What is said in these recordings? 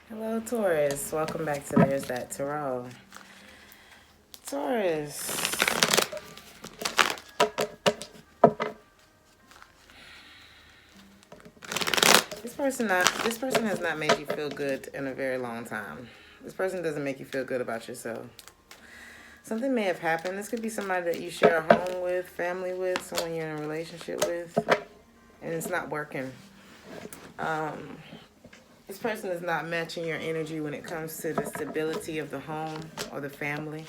Hello, Taurus. Welcome back to Theresthattarot. Taurus. This person has not made you feel good in a very long time. This person doesn't make you feel good about yourself. Something may have happened. This could be somebody that you share a home with, family with, someone you're in a relationship with, and it's not working. This person is not matching your energy when it comes to the stability of the home or the family.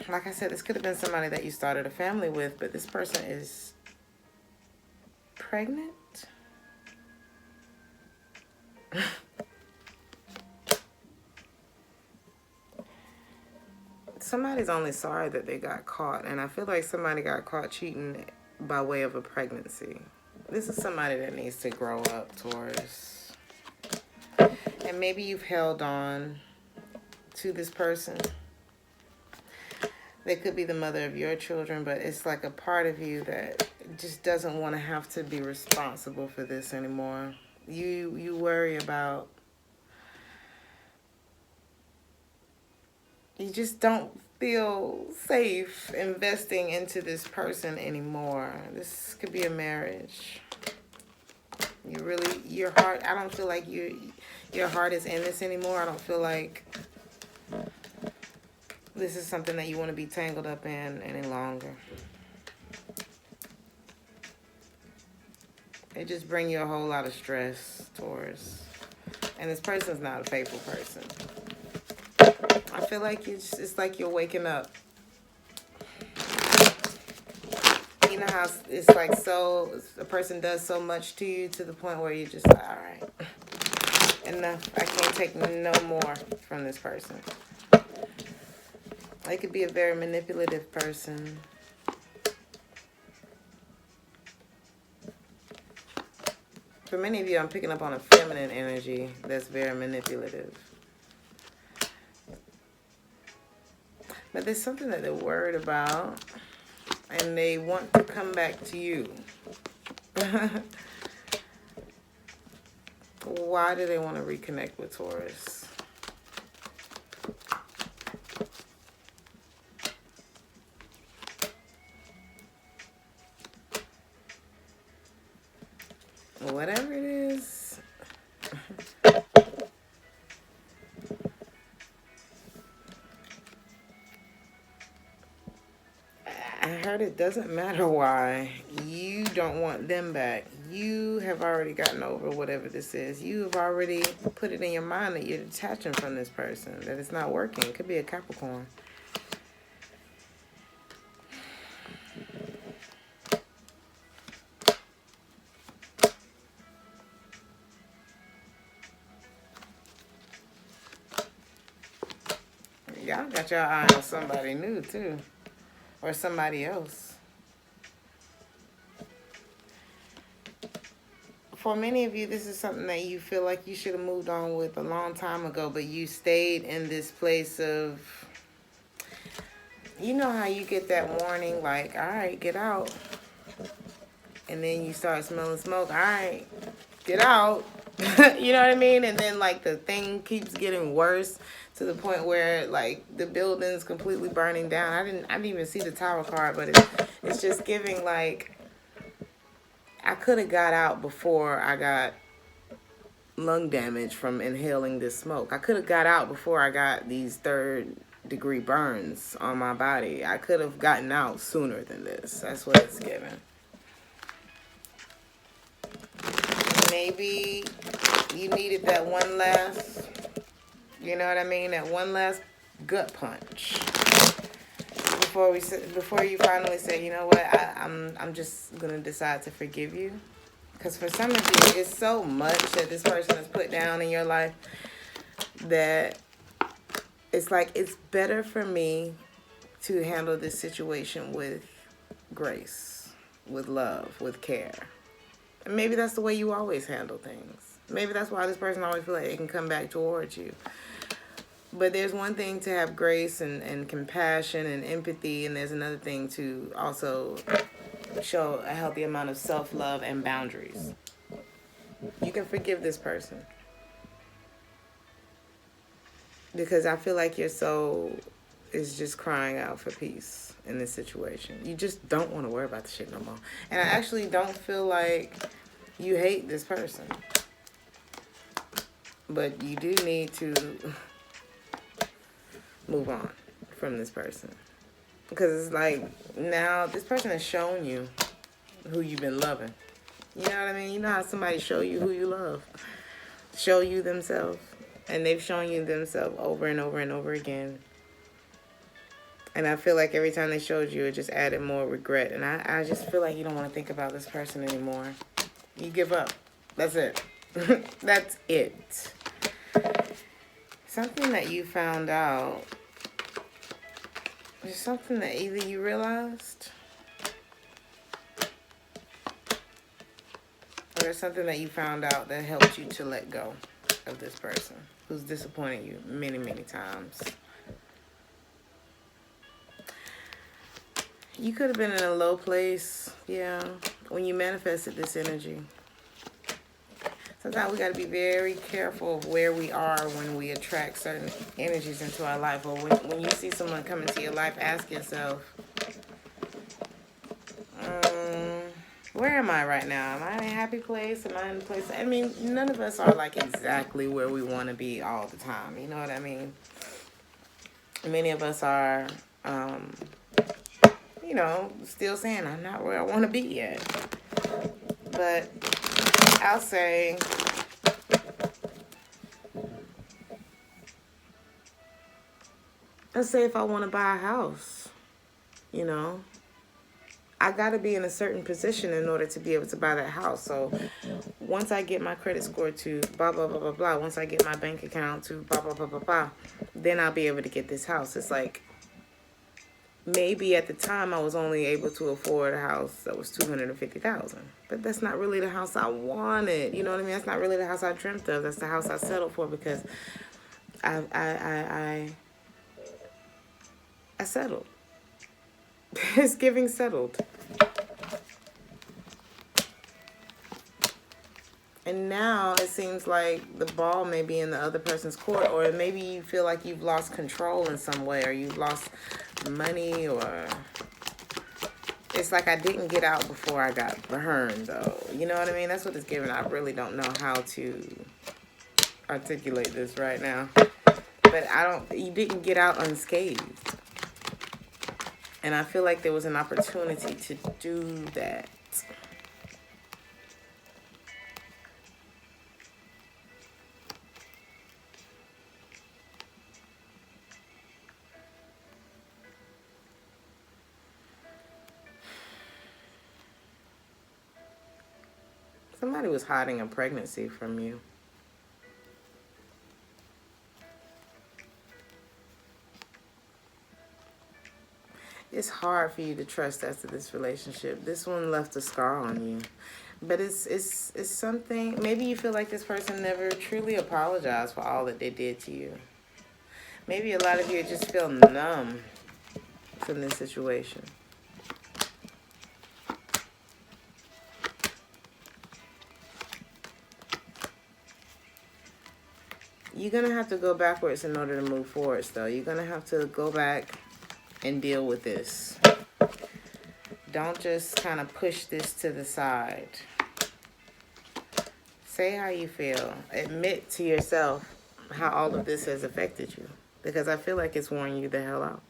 Like I said, this could have been somebody that you started a family with, but this person is pregnant. Somebody's only sorry that they got caught, and I feel like somebody got caught cheating by way of a pregnancy. This is somebody that needs to grow up, Taurus. And maybe you've held on to this person. They could be the mother of your children, but it's like a part of you that just doesn't want to have to be responsible for this anymore. You worry about... You just don't feel safe investing into this person anymore. This could be a marriage. Your heart, I don't feel like your heart is in this anymore. I don't feel like this is something that you want to be tangled up in any longer. It just brings you a whole lot of stress, Taurus. And this person's not a faithful person. I feel like it's like you're waking up. You know how it's like a person does so much to you to the point where you're just like, all right, enough. I can't take no more from this person. They could be a very manipulative person. For many of you, I'm picking up on a feminine energy that's very manipulative. But there's something that they're worried about, and they want to come back to you. Why do they want to reconnect with Taurus? Whatever it is. I heard it doesn't matter why. You don't want them back. You have already gotten over whatever this is. You have already put it in your mind that you're detaching from this person, that it's not working. It could be a Capricorn. Y'all got your eye on somebody new, too. Or somebody else. For many of you, this is something that you feel like you should have moved on with a long time ago, but you stayed in this place of... You know how you get that warning, like, all right, get out. And then you start smelling smoke. All right, get out. You know what I mean? And then, like, the thing keeps getting worse to the point where, like, the building's completely burning down. I didn't even see the tower card, but it's just giving, like, I could have got out before I got lung damage from inhaling this smoke. I could have got out before I got these third-degree burns on my body. I could have gotten out sooner than this. That's what it's giving. Maybe you needed that one last, you know what I mean? That one last gut punch before you finally say, you know what, I'm just gonna decide to forgive you. Because for some of you, it's so much that this person has put down in your life that it's like it's better for me to handle this situation with grace, with love, with care. And maybe that's the way you always handle things. Maybe that's why this person always feels like they can come back towards you. But there's one thing to have grace and compassion and empathy, and there's another thing to also show a healthy amount of self-love and boundaries. You can forgive this person. Because I feel like your soul is just crying out for peace in this situation. You just don't want to worry about the shit no more. And I actually don't feel like you hate this person. But you do need to move on from this person. Because it's like, now this person has shown you who you've been loving. You know what I mean? You know how somebody show you who you love. Show you themselves. And they've shown you themselves over and over and over again. And I feel like every time they showed you, it just added more regret. And I just feel like you don't want to think about this person anymore. You give up. That's it. That's it. Something that you found out. Is something that either you realized, or there's something that you found out that helped you to let go of this person who's disappointed you many, many times. You could have been in a low place, yeah, when you manifested this energy. Sometimes we got to be very careful of where we are when we attract certain energies into our life. Or when you see someone come into your life, ask yourself, where am I right now? Am I in a happy place? Am I in a place? I mean, none of us are like exactly where we want to be all the time. You know what I mean? Many of us are, you know, still saying, I'm not where I want to be yet. But I'll say, let's say if I want to buy a house, you know, I got to be in a certain position in order to be able to buy that house. So once I get my credit score to blah, blah, blah, blah, blah, once I get my bank account to blah, blah, blah, blah, blah, then I'll be able to get this house. It's like, maybe at the time I was only able to afford a house that was $250,000, but that's not really the house I wanted. You know what I mean? That's not really the house I dreamt of. That's the house I settled for because I settled. It's giving settled. And now it seems like the ball may be in the other person's court, or maybe you feel like you've lost control in some way, or you've lost money, or it's like I didn't get out before I got burned, though. You know what I mean? That's what it's giving. I really don't know how to articulate this right now. But you didn't get out unscathed. And I feel like there was an opportunity to do that. Somebody was hiding a pregnancy from you. It's hard for you to trust after this relationship. This one left a scar on you. But it's something, maybe you feel like this person never truly apologized for all that they did to you. Maybe a lot of you just feel numb from this situation. You're going to have to go backwards in order to move forwards, though. You're going to have to go back and deal with this. Don't just kind of push this to the side. Say how you feel. Admit to yourself how all of this has affected you. Because I feel like it's worn you the hell out.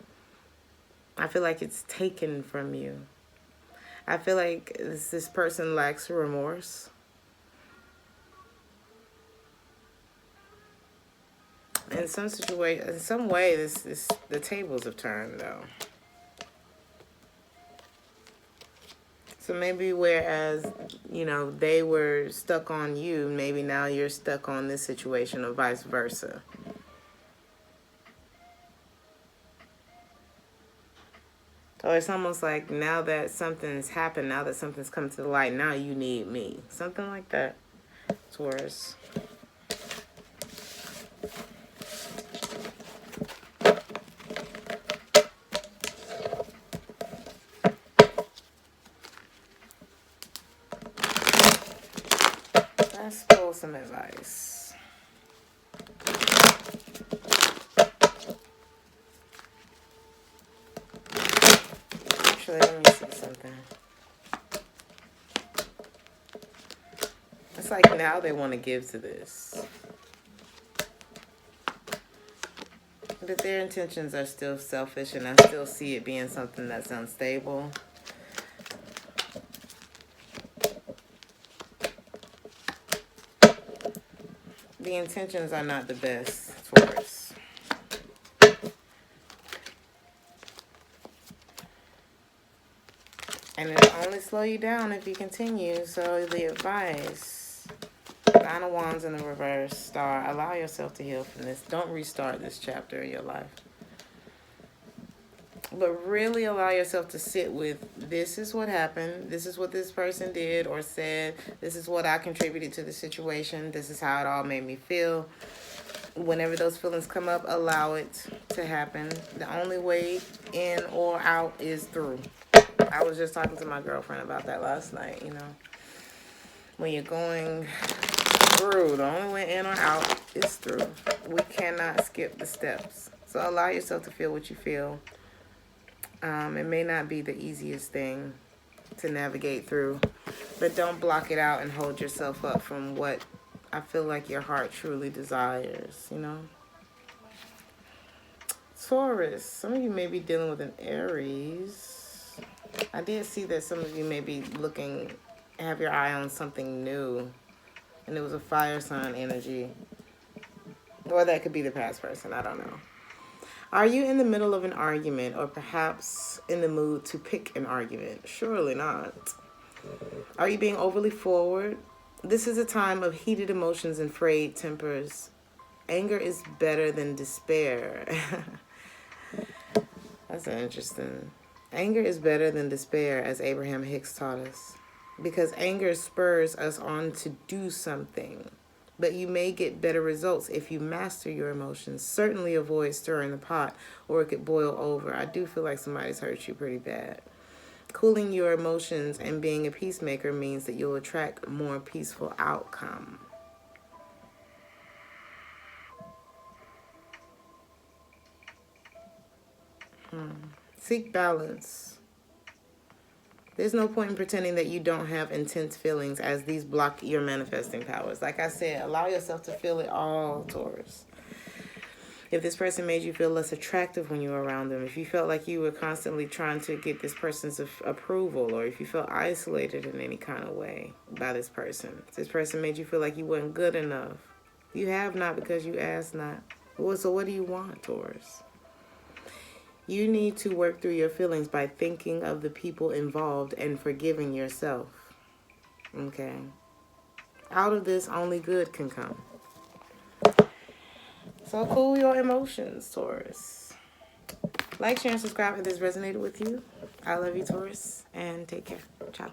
I feel like it's taken from you. I feel like this person lacks remorse. In some situation, in some way, the tables have turned, though. So maybe whereas, you know, they were stuck on you, maybe now you're stuck on this situation, or vice versa. Or it's almost like now that something's happened, now that something's come to the light, now you need me. Something like that, Taurus. That's wholesome advice. Actually, let me see something. It's like now they want to give to this. But their intentions are still selfish, and I still see it being something that's unstable. The intentions are not the best, Taurus. And it'll only slow you down if you continue. So the advice, 9 of Wands in the reverse, Star, allow yourself to heal from this. Don't restart this chapter in your life. But really allow yourself to sit with, this is what happened. This is what this person did or said. This is what I contributed to the situation. This is how it all made me feel. Whenever those feelings come up, allow it to happen. The only way in or out is through. I was just talking to my girlfriend about that last night, you know. When you're going through, the only way in or out is through. We cannot skip the steps. So allow yourself to feel what you feel. It may not be the easiest thing to navigate through, but don't block it out and hold yourself up from what I feel like your heart truly desires, you know. Taurus, some of you may be dealing with an Aries. I did see that some of you may be looking, have your eye on something new, and it was a fire sign energy. Or that could be the past person, I don't know. Are you in the middle of an argument or perhaps in the mood to pick an argument? Surely not. Are you being overly forward? This is a time of heated emotions and frayed tempers. Anger is better than despair. That's interesting. Anger is better than despair, as Abraham Hicks taught us, because anger spurs us on to do something. But you may get better results if you master your emotions. Certainly avoid stirring the pot or it could boil over. I do feel like somebody's hurt you pretty bad. Cooling your emotions and being a peacemaker means that you'll attract a more peaceful outcome. Seek balance. There's no point in pretending that you don't have intense feelings, as these block your manifesting powers. Like I said, allow yourself to feel it all, Taurus. If this person made you feel less attractive when you were around them, if you felt like you were constantly trying to get this person's approval, or if you felt isolated in any kind of way by this person, if this person made you feel like you weren't good enough, you have not because you asked not. Well, so what do you want, Taurus? You need to work through your feelings by thinking of the people involved and forgiving yourself. Okay? Out of this, only good can come. So cool your emotions, Taurus. Like, share, and subscribe if this resonated with you. I love you, Taurus, and take care. Ciao.